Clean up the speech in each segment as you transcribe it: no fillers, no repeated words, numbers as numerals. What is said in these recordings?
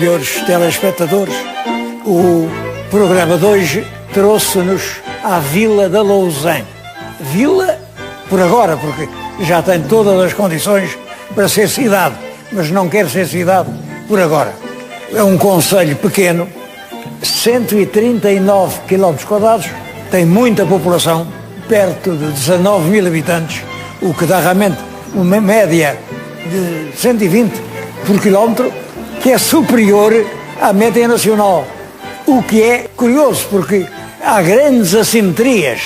senhores telespectadores, o programa de hoje trouxe-nos à Vila da Lousã. Vila, por agora, porque já tem todas as condições para ser cidade, mas não quer ser cidade por agora. É um concelho pequeno, 139 km², tem muita população, perto de 19 mil habitantes, o que dá realmente uma média de 120 por quilómetro, que é superior à média nacional. O que é curioso, porque há grandes assimetrias,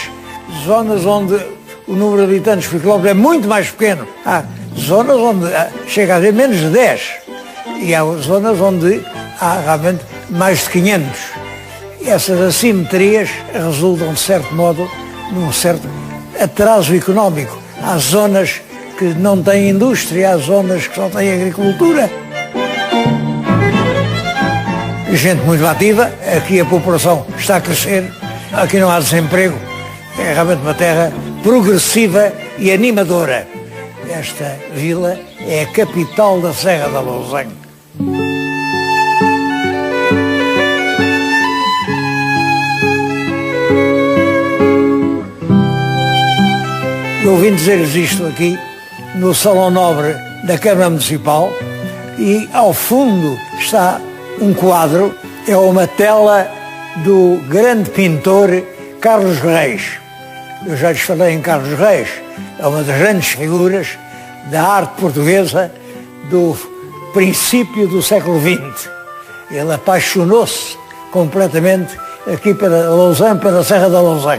zonas onde o número de habitantes por quilómetro é muito mais pequeno. Há zonas onde chega a ter menos de 10 e há zonas onde há realmente mais de 500. Essas assimetrias resultam, de certo modo, num certo atraso económico. Há zonas que não têm indústria, há zonas que só têm agricultura. Gente muito ativa, aqui a população está a crescer, aqui não há desemprego, é realmente uma terra progressiva e animadora. Esta vila é a capital da Serra da Lousã. Eu vim dizer-lhes isto aqui no Salão Nobre da Câmara Municipal e ao fundo está um quadro, é uma tela do grande pintor Carlos Reis. Eu já lhes falei em Carlos Reis, é uma das grandes figuras da arte portuguesa do princípio do século XX. Ele apaixonou-se completamente aqui para Lousã, para a Serra da Lousã.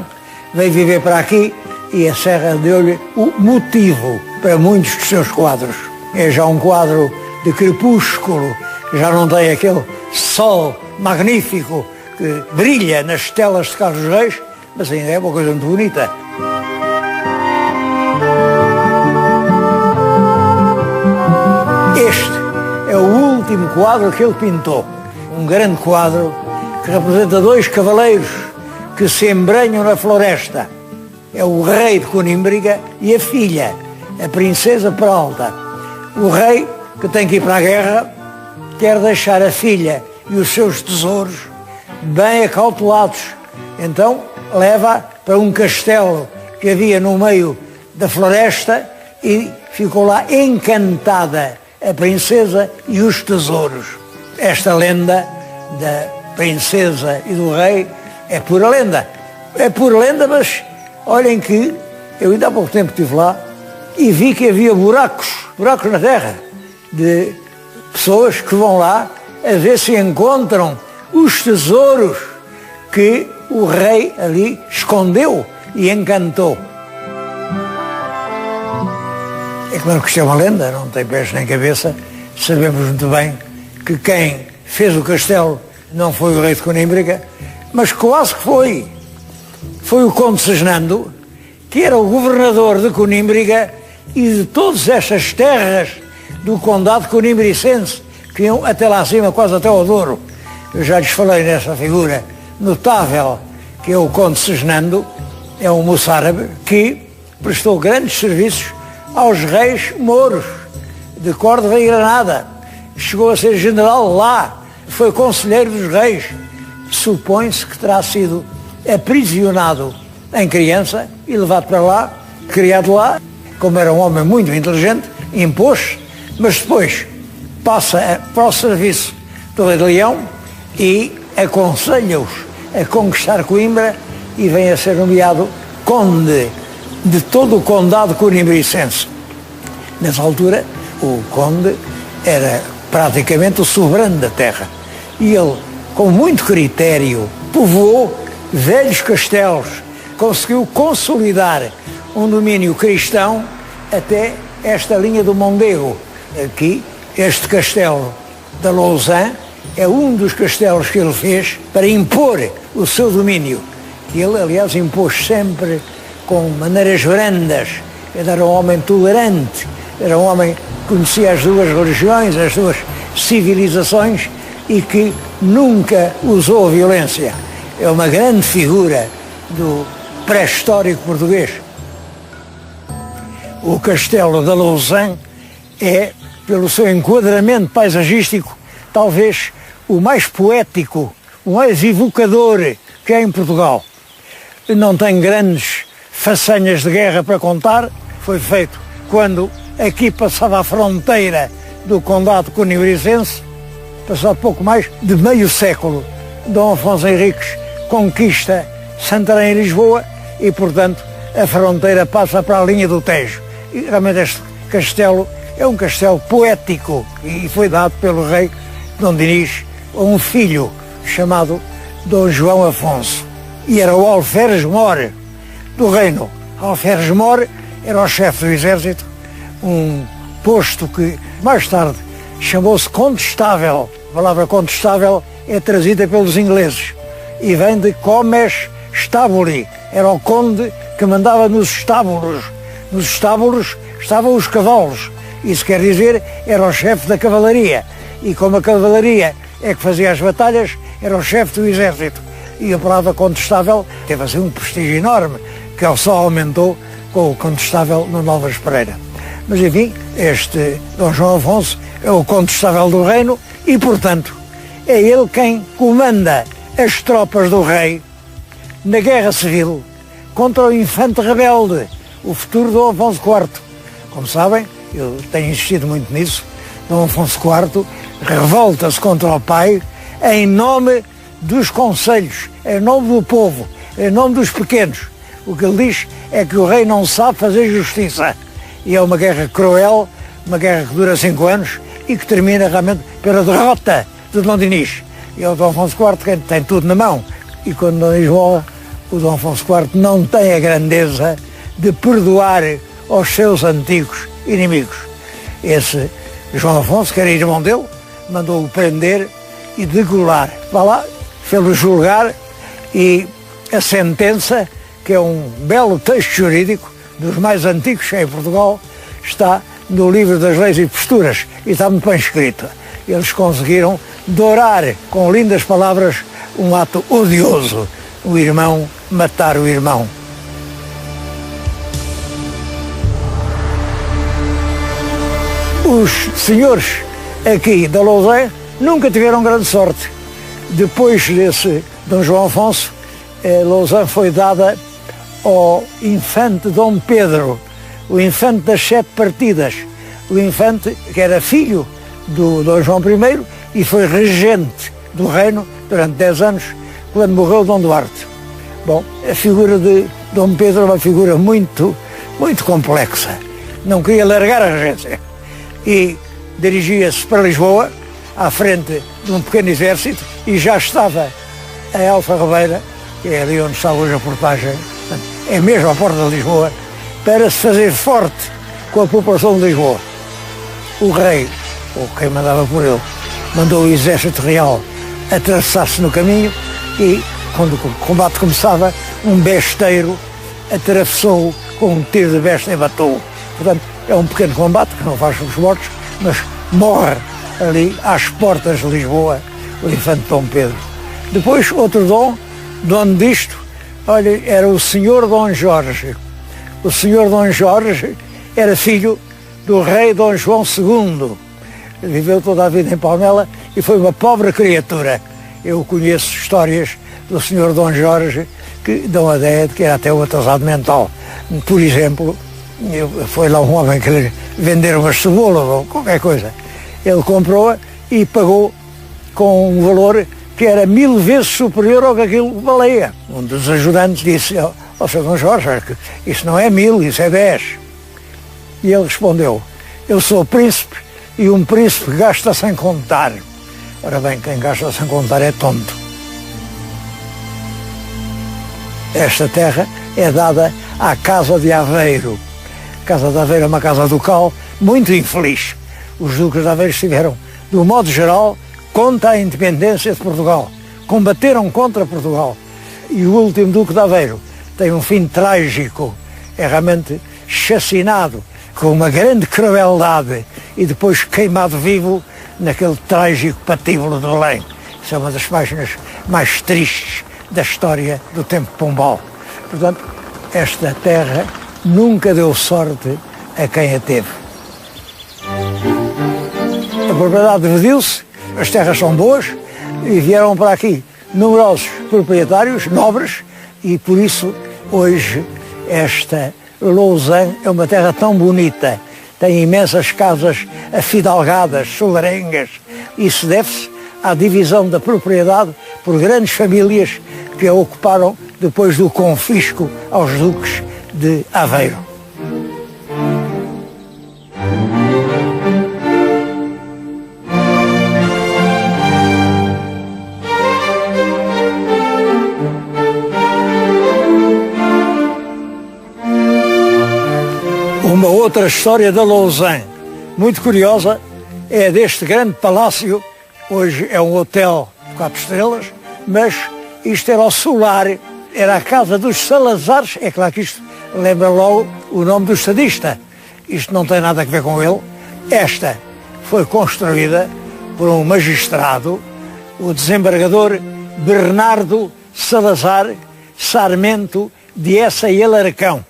Veio viver para aqui e a Serra deu-lhe o motivo para muitos dos seus quadros. É já um quadro de crepúsculo, já não tem aquele sol magnífico que brilha nas telas de Carlos Reis, mas ainda é uma coisa muito bonita. Este é o último quadro que ele pintou. Um grande quadro que representa dois cavaleiros que se embrenham na floresta. É o rei de Conímbriga e a filha, a princesa Peralta. O rei, que tem que ir para a guerra, quer deixar a filha e os seus tesouros bem acautelados. Então leva para um castelo que havia no meio da floresta e ficou lá encantada a princesa e os tesouros. Esta lenda da princesa e do rei é pura lenda. É pura lenda, mas olhem que eu ainda há pouco tempo estive lá e vi que havia buracos na terra, de pessoas que vão lá a ver se encontram os tesouros que o rei ali escondeu e encantou. É claro que isto é uma lenda, não tem pés nem cabeça. Sabemos muito bem que quem fez o castelo não foi o rei de Conímbriga, mas quase que foi. Foi o conde Seznando, que era o governador de Conímbriga e de todas estas terras do condado conimbricense, que iam até lá acima, quase até ao Douro. Eu já lhes falei nessa figura notável, que é o conde Seznando, é um moçárabe que prestou grandes serviços aos reis mouros de Córdoba e Granada. Chegou a ser general lá, foi conselheiro dos reis. Supõe-se que terá sido aprisionado em criança e levado para lá, criado lá. Como era um homem muito inteligente, impôs-se, mas depois passa para o serviço do rei de Leão e aconselha-os a conquistar Coimbra e vem a ser nomeado conde de todo o condado conimbricense. Nessa altura, o conde era praticamente o soberano da terra e ele, com muito critério, povoou velhos castelos, conseguiu consolidar um domínio cristão até esta linha do Mondego. Aqui, este castelo da Lousã é um dos castelos que ele fez para impor o seu domínio. Ele, aliás, impôs sempre com maneiras brandas. Ele era um homem tolerante, era um homem que conhecia as duas religiões, as duas civilizações e que nunca usou a violência. É uma grande figura do pré-histórico português. O Castelo da Lousã é, pelo seu enquadramento paisagístico, talvez o mais poético, o mais evocador que há em Portugal. Não tem grandes façanhas de guerra para contar, foi feito quando aqui passava a fronteira do Condado Cunibricense, passado pouco mais de meio século. Dom Afonso Henriques conquista Santarém e Lisboa e, portanto, a fronteira passa para a linha do Tejo. E realmente este castelo é um castelo poético e foi dado pelo rei Dom Dinis a um filho chamado Dom João Afonso. E era o alferes-mor do reino. Alferes-mor era o chefe do exército, um posto que mais tarde chamou-se condestável. A palavra condestável é trazida pelos ingleses e vem de comes stabuli. Era o conde que mandava nos estábulos. Nos estábulos estavam os cavalos. Isso quer dizer, era o chefe da cavalaria. E como a cavalaria é que fazia as batalhas, era o chefe do exército. E a palavra condestável teve assim um prestígio enorme, que ele só aumentou com o condestável no Novas Pereira. Mas enfim, este Dom João Afonso é o condestável do reino e, portanto, é ele quem comanda as tropas do rei na guerra civil contra o infante rebelde, o futuro Dom Afonso IV. Como sabem, eu tenho insistido muito nisso, Dom Afonso IV revolta-se contra o pai em nome dos conselhos, em nome do povo, em nome dos pequenos. O que ele diz é que o rei não sabe fazer justiça. E é uma guerra cruel, uma guerra que dura 5 anos e que termina realmente pela derrota de Dom Dinis. E é o Dom Afonso IV quem tem tudo na mão. E quando Dom Dinis morre, o Dom Afonso IV não tem a grandeza de perdoar aos seus antigos inimigos. Esse João Afonso, que era irmão dele, mandou-o prender e degolar. Vá lá, fê-lo julgar e a sentença, que é um belo texto jurídico, dos mais antigos que há em Portugal, está no livro das leis e posturas e está muito bem escrita. Eles conseguiram dourar com lindas palavras um ato odioso, o irmão matar o irmão. Os senhores aqui da Lousã nunca tiveram grande sorte. Depois desse Dom João Afonso, Lousã foi dada ao infante Dom Pedro, o infante das 7 partidas, o infante que era filho do Dom João I e foi regente do reino durante 10 anos, quando morreu Dom Duarte. Bom, a figura de Dom Pedro é uma figura muito complexa. Não queria largar a regência e dirigia-se para Lisboa, à frente de um pequeno exército, e já estava em Alfarrobeira, que é ali onde está hoje a portagem, é mesmo à porta de Lisboa, para se fazer forte com a população de Lisboa. O rei, ou quem mandava por ele, mandou o exército real atravessar-se no caminho e, quando o combate começava, um besteiro atravessou com um tiro de besta e matou. Portanto, é um pequeno combate que não faz os mortos, mas morre ali às portas de Lisboa o infante Dom Pedro. Depois, outro dono disto, olha, era o senhor Dom Jorge. O senhor Dom Jorge era filho do rei Dom João II. Viveu toda a vida em Palmela e foi uma pobre criatura. Eu conheço histórias do senhor Dom Jorge que dão a ideia de que era até um atrasado mental. Por exemplo, foi lá um homem querer vender uma cebola ou qualquer coisa. Ele comprou-a e pagou com um valor que era 1000 vezes superior ao que aquilo valia. Um dos ajudantes disse ao Sr. Dom Jorge, isso não é 1000, isso é 10. E ele respondeu, eu sou príncipe e um príncipe gasta sem contar. Ora bem, quem gasta sem contar é tonto. Esta terra é dada à Casa de Aveiro. A Casa de Aveiro é uma casa ducal muito infeliz. Os duques de Aveiro estiveram, do modo geral, contra a independência de Portugal. Combateram contra Portugal. E o último duque de Aveiro tem um fim trágico. É realmente chacinado com uma grande crueldade e depois queimado vivo naquele trágico patíbulo de Belém. Isso é uma das páginas mais tristes da história do tempo de Pombal. Portanto, esta terra nunca deu sorte a quem a teve. A propriedade dividiu-se, as terras são boas, e vieram para aqui numerosos proprietários nobres e por isso hoje esta Lausanne é uma terra tão bonita, tem imensas casas afidalgadas, solarengas. Isso deve-se à divisão da propriedade por grandes famílias que a ocuparam depois do confisco aos duques de Aveiro. Uma outra história da Lausanne, muito curiosa, é deste grande palácio. Hoje é um hotel de 4 estrelas, mas isto era o solar, era a casa dos Salazares. É claro que isto lembra logo o nome do estadista. Isto não tem nada a ver com ele. Esta foi construída por um magistrado, o desembargador Bernardo Salazar Sarmento de Essa e Alarcão.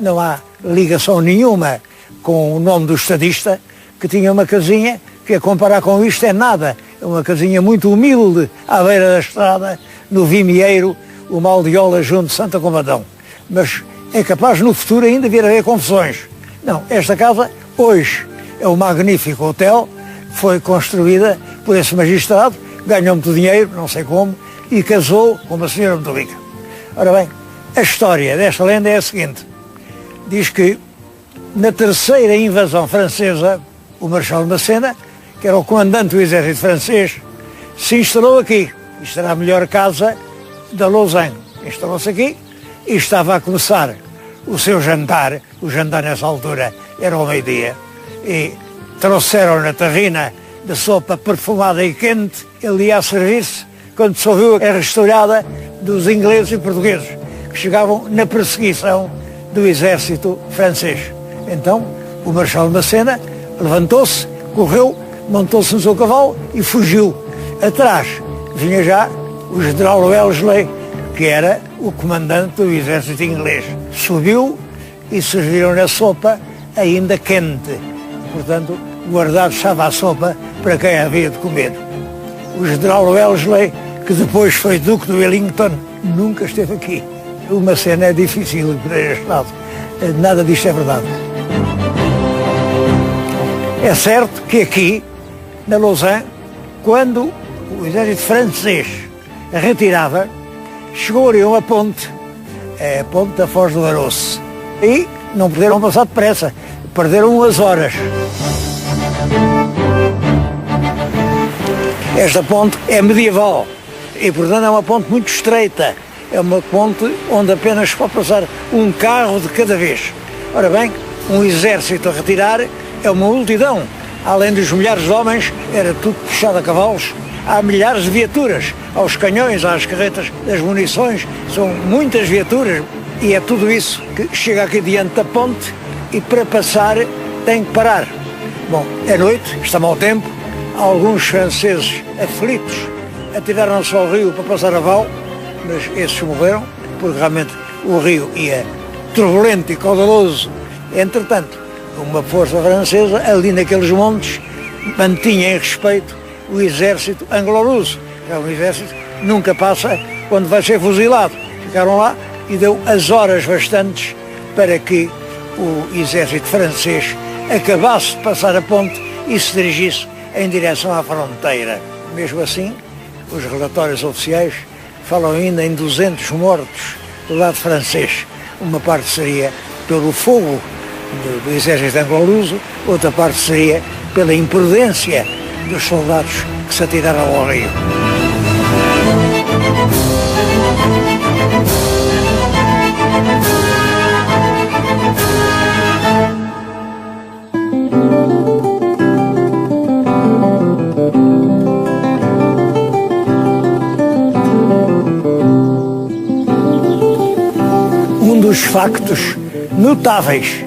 Não há ligação nenhuma com o nome do estadista, que tinha uma casinha que, a comparar com isto, é nada. É uma casinha muito humilde à beira da estrada, no Vimieiro, o Maldiola, junto de Santa Combadão. Mas é capaz no futuro ainda vir a haver confusões. Não, esta casa hoje é um magnífico hotel, foi construída por esse magistrado, ganhou muito dinheiro, não sei como, e casou com uma senhora muito rica. Ora bem, a história desta lenda é a seguinte. Diz que na terceira invasão francesa, o Marechal Massena, que era o comandante do exército francês, se instalou aqui. Isto era a melhor casa da Lausanne. Instalou-se aqui e estava a começar o seu jantar. O jantar nessa altura era ao meio-dia. E trouxeram na terrina de sopa perfumada e quente. Ele ia a servir-se quando se ouviu a restaurada dos ingleses e portugueses, que chegavam na perseguição do exército francês. Então, o Marechal Massena levantou-se, correu, montou-se no seu cavalo e fugiu. Atrás vinha já o general Wellesley, que era o comandante do exército inglês. Subiu e serviram a sopa ainda quente. Portanto, guardado estava a sopa para quem havia de comer. O general Wellesley, que depois foi duque de Wellington, nunca esteve aqui. Uma cena é difícil de poder estado. Nada disto é verdade. É certo que aqui, na Lausanne, quando o exército francês retirava, chegou ali uma ponte, a ponte da Foz do Aroce, e não puderam passar depressa, perderam umas horas. Esta ponte é medieval e, portanto, é uma ponte muito estreita. É uma ponte onde apenas pode passar um carro de cada vez. Ora bem, um exército a retirar é uma multidão. Além dos milhares de homens, era tudo puxado a cavalos. Há milhares de viaturas, aos canhões, às carretas das munições, são muitas viaturas. E é tudo isso que chega aqui diante da ponte e para passar tem que parar. Bom, é noite, está mau tempo, alguns franceses aflitos atiraram-se ao rio para passar a val, mas esses morreram, porque realmente o rio ia turbulento e caudaloso. Entretanto, uma força francesa, ali naqueles montes, mantinha em respeito o exército anglo-luso. É um exército que nunca passa quando vai ser fuzilado. Ficaram lá e deu as horas bastantes para que o exército francês acabasse de passar a ponte e se dirigisse em direção à fronteira. Mesmo assim, os relatórios oficiais falam ainda em 200 mortos do lado francês. Uma parte seria pelo fogo do exército anglo-luso, outra parte seria pela imprudência dos soldados que se atiraram ao rio. Um dos factos notáveis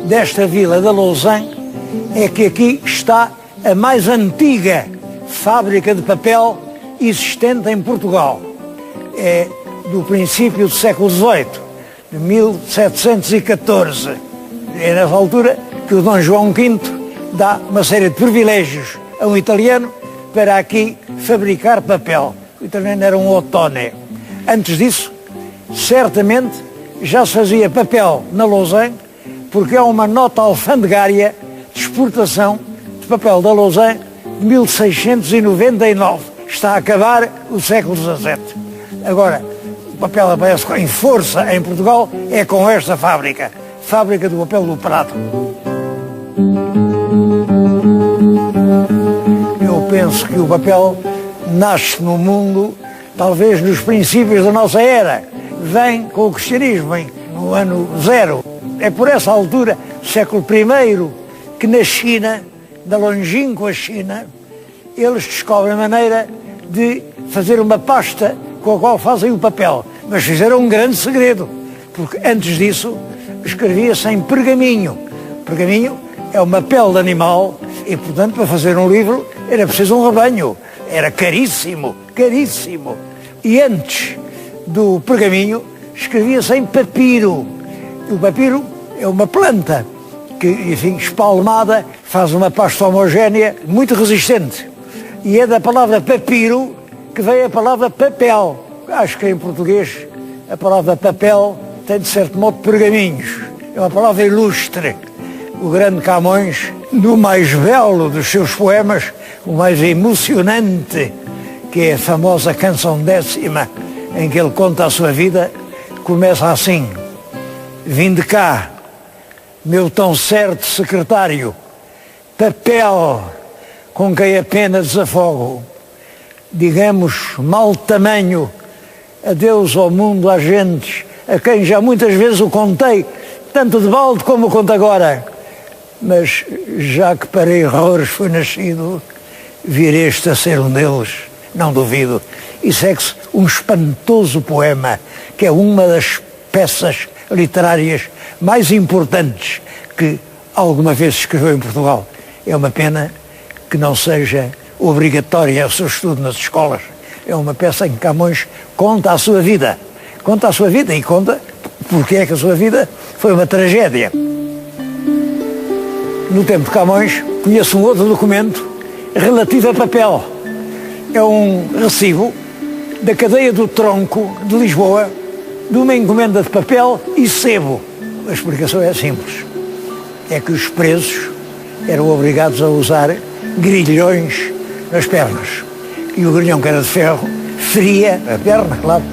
desta vila da Lausanne é que aqui está a mais antiga fábrica de papel existente em Portugal. É do princípio do século XVIII, de 1714. É nessa altura que o Dom João V dá uma série de privilégios a um italiano para aqui fabricar papel. O italiano era um Ottone. Antes disso, certamente, já se fazia papel na Lausanne, porque há uma nota alfandegária de exportação de papel da Lausanne de 1699. Está a acabar o século XVII. Agora, o papel aparece em força em Portugal, é com esta fábrica do papel do Prado. Eu penso que o papel nasce no mundo, talvez nos princípios da nossa era, vem com o cristianismo, vem no ano zero. É por essa altura, século I, que na China, da longínqua China, eles descobrem a maneira de fazer uma pasta com a qual fazem o papel. Mas fizeram um grande segredo, porque antes disso escrevia-se em pergaminho. Pergaminho é uma pele de animal e, portanto, para fazer um livro era preciso um rebanho. Era caríssimo, caríssimo. E antes do pergaminho escrevia-se em papiro. O papiro é uma planta que, enfim, espalmada, faz uma pasta homogénea muito resistente. E é da palavra papiro que vem a palavra papel. Acho que em português a palavra papel tem de certo modo pergaminhos. É uma palavra ilustre. O grande Camões, no mais belo dos seus poemas, o mais emocionante, que é a famosa Canção 10ª, em que ele conta a sua vida, começa assim: vinde cá, meu tão certo secretário, papel com quem a pena desafogo, digamos mal tamanho, adeus ao mundo, às gentes, a quem já muitas vezes o contei, tanto de balde como conto agora, mas já que para errores foi nascido, virei este a ser um deles, não duvido. E segue-se um espantoso poema, que é uma das peças literárias mais importantes que alguma vez se escreveu em Portugal. É uma pena que não seja obrigatória o seu estudo nas escolas. É uma peça em que Camões conta a sua vida. Conta a sua vida e conta porque é que a sua vida foi uma tragédia. No tempo de Camões, conheço um outro documento relativo a papel. É um recibo da cadeia do Tronco de Lisboa, de uma encomenda de papel e sebo. A explicação é simples. É que os presos eram obrigados a usar grilhões nas pernas. E o grilhão, que era de ferro, feria a perna, claro.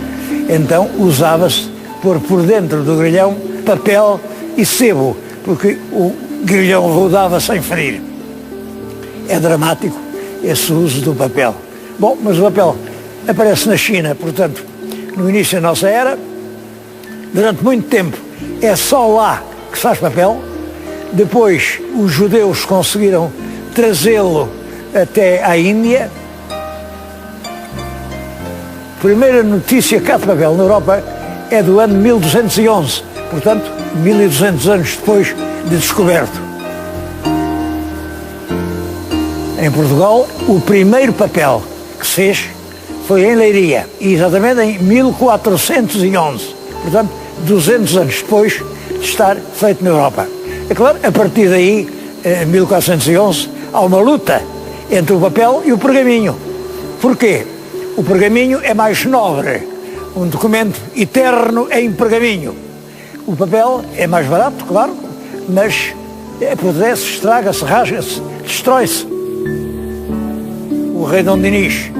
Então usava-se pôr por dentro do grilhão papel e sebo, porque o grilhão rodava sem ferir. É dramático esse uso do papel. Bom, mas o papel aparece na China, portanto, no início da nossa era. Durante muito tempo é só lá que se faz papel. Depois os judeus conseguiram trazê-lo até à Índia. A primeira notícia cá de papel na Europa é do ano 1211, portanto, 1200 anos depois de descoberto. Em Portugal, o primeiro papel que se fez foi em Leiria, exatamente em 1411, portanto, 200 anos depois de estar feito na Europa. É claro, a partir daí, em 1411, há uma luta entre o papel e o pergaminho. Porquê? O pergaminho é mais nobre, um documento eterno em pergaminho. O papel é mais barato, claro, mas apodrece, estraga-se, rasga-se, destrói-se. O rei Dom Dinis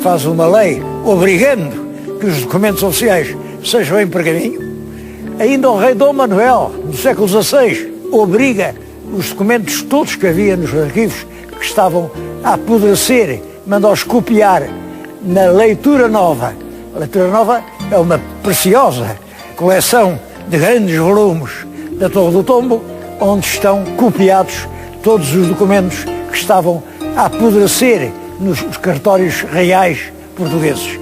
faz uma lei obrigando que os documentos oficiais sejam em pergaminho. Ainda o rei Dom Manuel, no século XVI, obriga os documentos todos que havia nos arquivos que estavam a apodrecer, manda-os copiar na Leitura Nova. A Leitura Nova é uma preciosa coleção de grandes volumes da Torre do Tombo, onde estão copiados todos os documentos que estavam a apodrecer nos cartórios reais portugueses.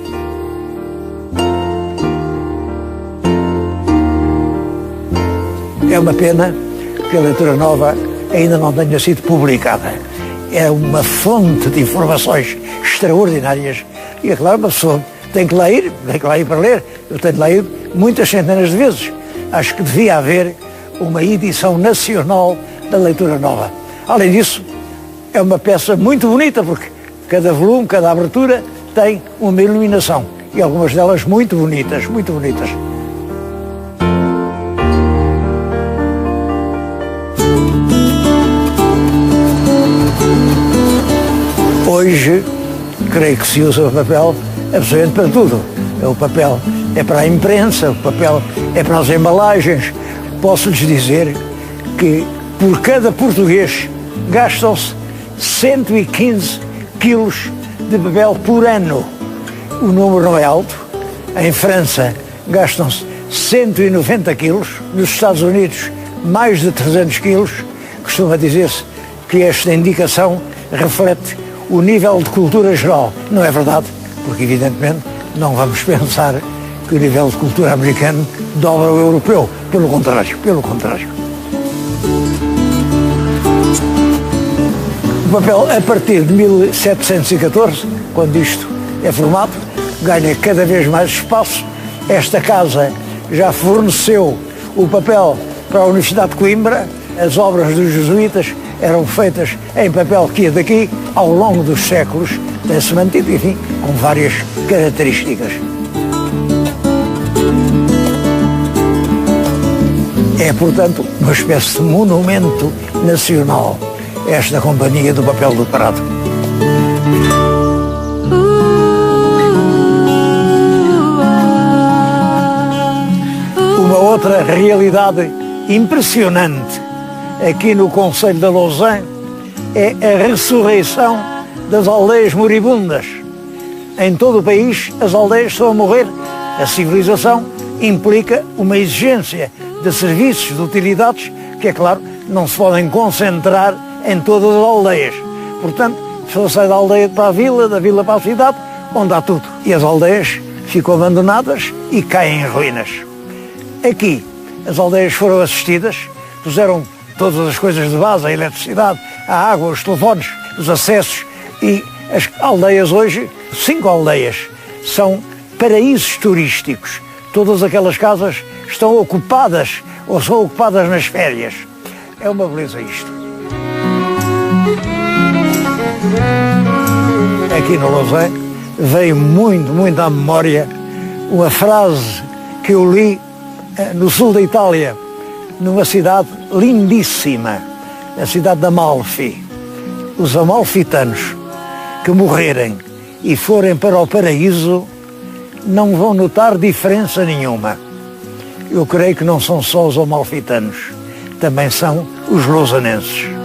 É uma pena que a Leitura Nova ainda não tenha sido publicada. É uma fonte de informações extraordinárias e, é claro, uma pessoa tem que lá ir para ler. Eu tenho lá ido muitas centenas de vezes. Acho que devia haver uma edição nacional da Leitura Nova. Além disso, é uma peça muito bonita porque Cada volume, cada abertura tem uma iluminação. E algumas delas muito bonitas, muito bonitas. Hoje, creio que se usa o papel absolutamente para tudo. O papel é para a imprensa, o papel é para as embalagens. Posso-lhes dizer que por cada português gastam-se 115 quilos de papel por ano. O número não é alto. Em França gastam-se 190 quilos. Nos Estados Unidos, mais de 300 quilos. Costuma dizer-se que esta indicação reflete o nível de cultura geral. Não é verdade, porque evidentemente não vamos pensar que o nível de cultura americano dobra o europeu. Pelo contrário, pelo contrário. O papel, a partir de 1714, quando isto é formado, ganha cada vez mais espaço. Esta casa já forneceu o papel para a Universidade de Coimbra. As obras dos jesuítas eram feitas em papel que ia daqui, ao longo dos séculos, tem-se mantido, enfim, com várias características. É, portanto, uma espécie de monumento nacional, esta Companhia do Papel do Prado. Uma outra realidade impressionante aqui no Concelho de Lausanne é a ressurreição das aldeias moribundas. Em todo o país, as aldeias estão a morrer. A civilização implica uma exigência de serviços, de utilidades, que, é claro, não se podem concentrar em todas as aldeias. Portanto, só sai da aldeia para a vila, da vila para a cidade, onde há tudo. E as aldeias ficam abandonadas e caem em ruínas. Aqui, as aldeias foram assistidas, puseram todas as coisas de base, a eletricidade, a água, os telefones, os acessos, e as aldeias hoje, 5 aldeias, são paraísos turísticos. Todas aquelas casas estão ocupadas ou são ocupadas nas férias. É uma beleza isto. Aqui no Lausanne veio muito à memória uma frase que eu li no sul da Itália, numa cidade lindíssima, a cidade de Amalfi. Os amalfitanos que morrerem e forem para o paraíso não vão notar diferença nenhuma. Eu creio que não são só os amalfitanos, também são os lausanenses.